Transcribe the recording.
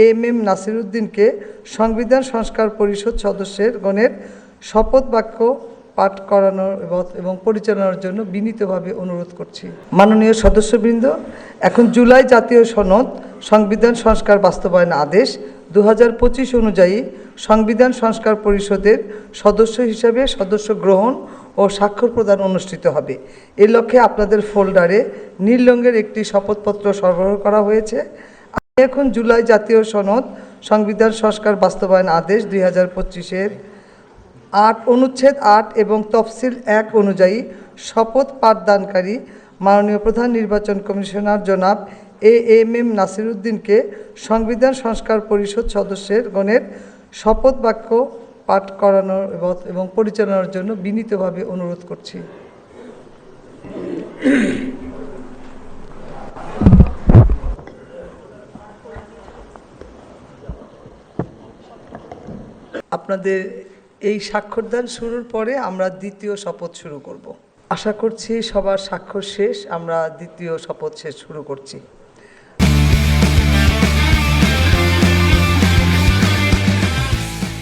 M নাসিরউদ্দিনকে সংবিধান সংস্কার পরিষদ সদস্যগণের শপথ বাক্য পাঠ করানোর এবং পরিচালনার জন্য বিনীতভাবে অনুরোধ করছি। মাননীয় সদস্যবৃন্দ, এখন জুলাই জাতীয় সনদ সংবিধান সংস্কার বাস্তবায়ন আদেশ 2025 অনুযায়ী সংবিধান সংস্কার পরিষদের সদস্য হিসাবে সদস্য গ্রহণ ও স্বাক্ষর প্রদান অনুষ্ঠিত হবে। এ লক্ষ্যে আপনাদের ফোল্ডারে নীল রঙের একটি শপথপত্র সরবরাহ করা হয়েছে। আমি এখন জুলাই জাতীয় সনদ সংবিধান সংস্কার বাস্তবায়ন আদেশ 2025-এর অনুচ্ছেদ 8 এবং তফসিল 1 অনুযায়ী শপথ পাঠদানকারী মাননীয় প্রধান নির্বাচন কমিশনার জনাব এম নাসিরউদ্দিনকে সংবিধান সংস্কার পরিষদ সদস্যগণের শপথ বাক্য পাঠ করানোর এবং পরিচালনার জন্য বিনীতভাবে অনুরোধ করছি। আপনাদের এই স্বাক্ষরদান শুরুর পরে আমরা দ্বিতীয় শপথ শুরু করব। আশা করছি সবার স্বাক্ষর শেষ, আমরা দ্বিতীয় শপথ শুরু করছি।